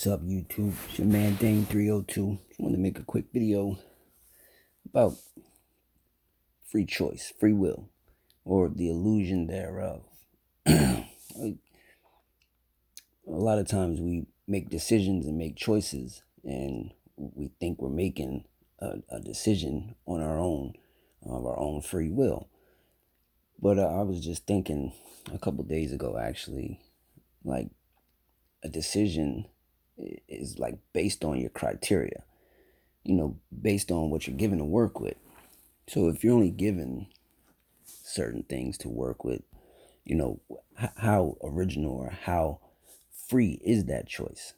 What's up, YouTube? It's your man Dane 302. Just wanted to make a quick video about free choice, free will, or the illusion thereof. Like, a lot of times we make decisions and make choices, and we think we're making a decision on our own, of our own free will. But I was just thinking a couple days ago, actually, like a decision is like based on your criteria, based on what you're given to work with. So if you're only given certain things to work with, how original or how free is that choice?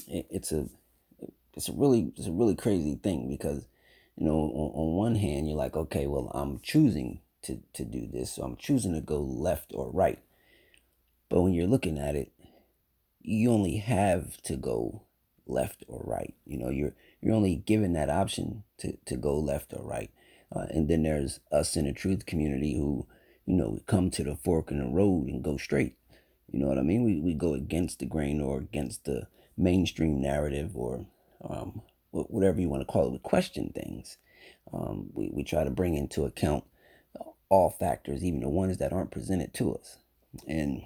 It's a really crazy thing because on one hand you're like, okay, well, I'm choosing to do this, so I'm choosing to go left or right. But when you're looking at it, you only have to go left or right. You're only given that option to go left or right. And then there's us in the truth community who, come to the fork in the road and go straight. You know what I mean? We go against the grain or against the mainstream narrative or whatever you want to call it. We question things. We try to bring into account all factors, even the ones that aren't presented to us. And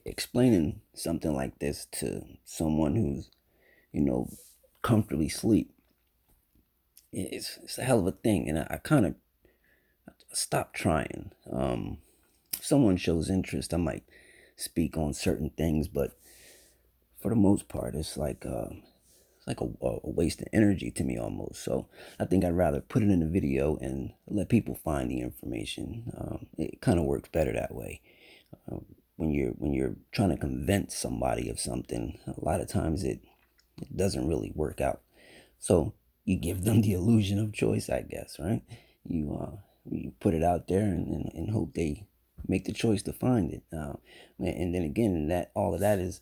explaining something like this to someone who's, comfortably asleep, it's a hell of a thing. And I kind of stopped trying. If someone shows interest, I might speak on certain things, but for the most part, it's like a waste of energy to me almost. So I think I'd rather put it in a video and let people find the information. It kind of works better that way. When you're trying to convince somebody of something, a lot of times it doesn't really work out. So you give them the illusion of choice, I guess, right? You put it out there and hope they make the choice to find it. And then again, that all of that is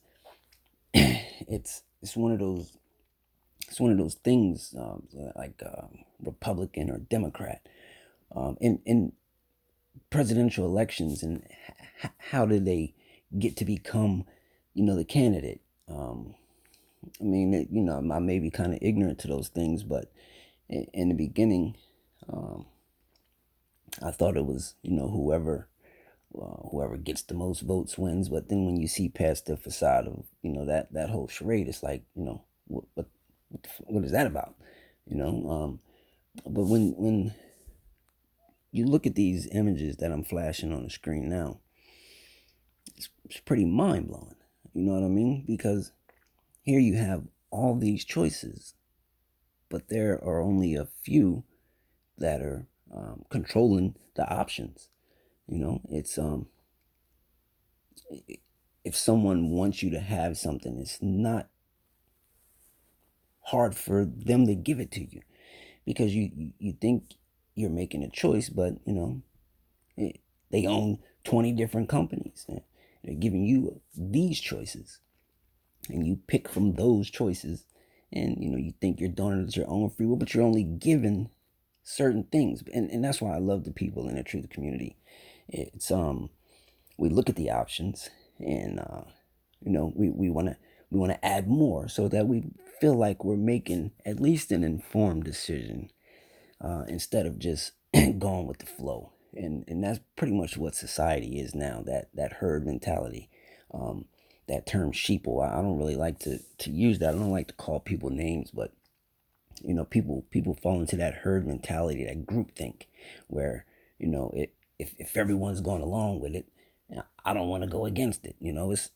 it's one of those things, like Republican or Democrat, in presidential elections, and how did they get to become, the candidate? I mean, I may be kind of ignorant to those things, but in the beginning, I thought it was, whoever gets the most votes wins. But then when you see past the facade of, that whole charade, it's like, what is that about? But when you look at these images that I'm flashing on the screen now, it's pretty mind blowing. You know what I mean? Because here you have all these choices, but there are only a few that are controlling the options. It's if someone wants you to have something, it's not hard for them to give it to you, because you think you're making a choice, but they own 20 different companies. They're giving you these choices, and you pick from those choices, and you think you're doing it at your own free will, but you're only given certain things. And that's why I love the people in the truth community. It's we look at the options, and we want to add more so that we feel like we're making at least an informed decision, instead of just going with the flow. And that's pretty much what society is now, that herd mentality. That term sheeple, I don't really like to use that. I don't like to call people names, but people fall into that herd mentality, that group think, where if everyone's going along with it, I don't want to go against it. It's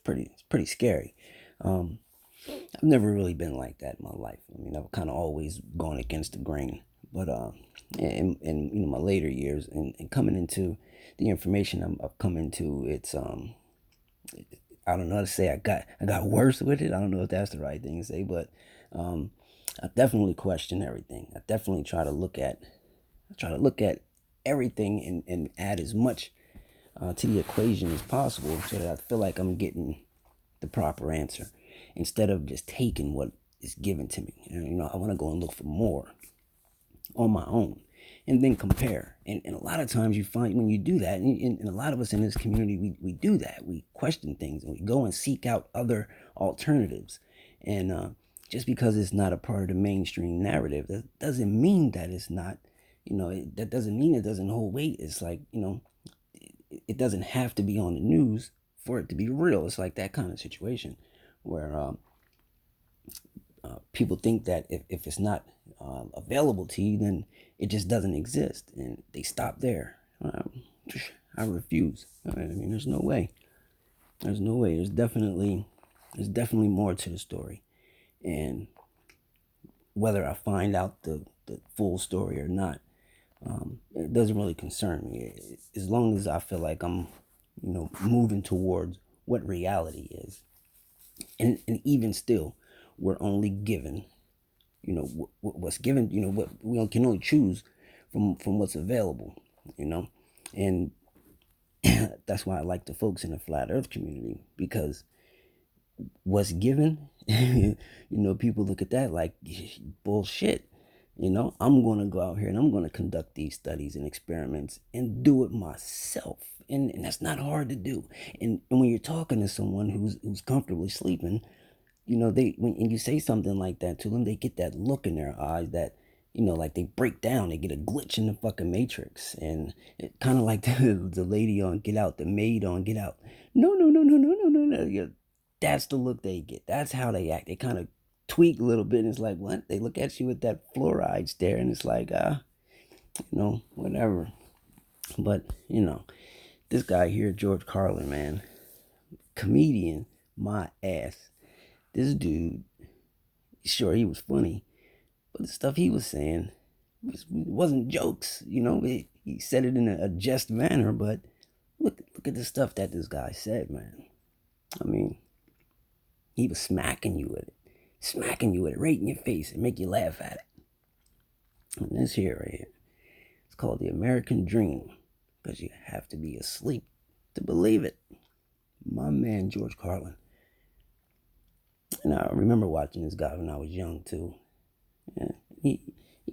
pretty scary. I've never really been like that in my life. I mean, I've kind of always gone against the grain. But in my later years, and coming into the information I've come into, it's I don't know how to say, I got worse with it. I don't know if that's the right thing to say, but I definitely question everything. I definitely try to look at everything and add as much to the equation as possible, so that I feel like I'm getting the proper answer, instead of just taking what is given to me. And I want to go and look for more on my own. and then compare. And a lot of times you find when you do that, and a lot of us in this community, we do that. We question things and we go and seek out other alternatives. And just because it's not a part of the mainstream narrative, that doesn't mean that it's not, that doesn't mean it doesn't hold weight. It's like, it doesn't have to be on the news for it to be real. It's like that kind of situation where people think that if it's not available to you, then it just doesn't exist, and they stop there. I refuse. I mean, there's no way. There's no way. There's definitely more to the story, and whether I find out the full story or not, it doesn't really concern me. As long as I feel like I'm, moving towards what reality is, and even still, we're only given, what's given. What we can only choose from what's available. And that's why I like the folks in the flat Earth community, because what's given, people look at that like bullshit. I'm going to go out here and I'm going to conduct these studies and experiments and do it myself. And that's not hard to do. And when you're talking to someone who's comfortably sleeping, when you say something like that to them, they get that look in their eyes that, like they break down, they get a glitch in the fucking matrix. And it kind of like the lady on Get Out, the maid on Get Out. No, no, no, no, no, no, no, no. That's the look they get. That's how they act. They kind of tweak a little bit, and it's like, what? They look at you with that fluoride stare, and it's like, whatever. But, this guy here, George Carlin, man, comedian, my ass. This dude, sure, he was funny, but the stuff he was saying wasn't jokes. He said it in a jest manner, but look at the stuff that this guy said, man. I mean, he was smacking you with it right in your face and make you laugh at it. And this here right here, it's called the American Dream, because you have to be asleep to believe it. My man, George Carlin. And I remember watching this guy when I was young too. Yeah, he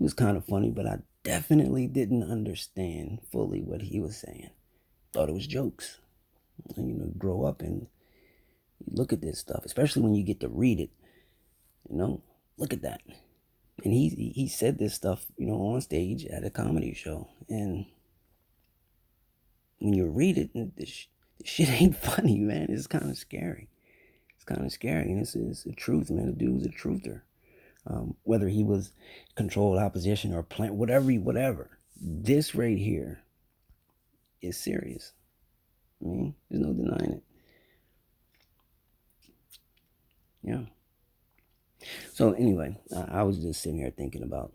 was kind of funny, but I definitely didn't understand fully what he was saying. Thought it was jokes. And, grow up and you look at this stuff, especially when you get to read it. Look at that. And he said this stuff, on stage at a comedy show. And when you read it, this shit ain't funny, man. It's kind of scary. It's kind of scary. And this is the truth, man. The dude was a truther. Whether he was controlled opposition or plant, whatever. This right here is serious. I mean, there's no denying it. Yeah. So anyway, I was just sitting here thinking about,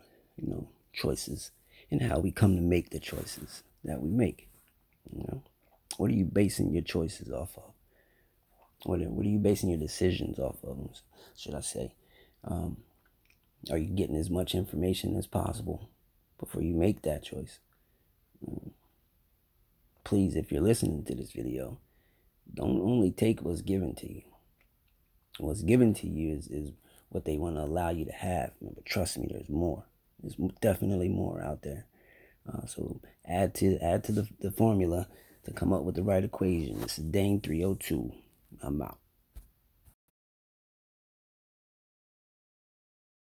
choices and how we come to make the choices that we make. What are you basing your choices off of? What are you basing your decisions off of, should I say? Are you getting as much information as possible before you make that choice? Please, if you're listening to this video, don't only take what's given to you. What's given to you is what they want to allow you to have. But trust me, there's more. There's definitely more out there. So add to the formula to come up with the right equation. This is Dane 302. I'm out.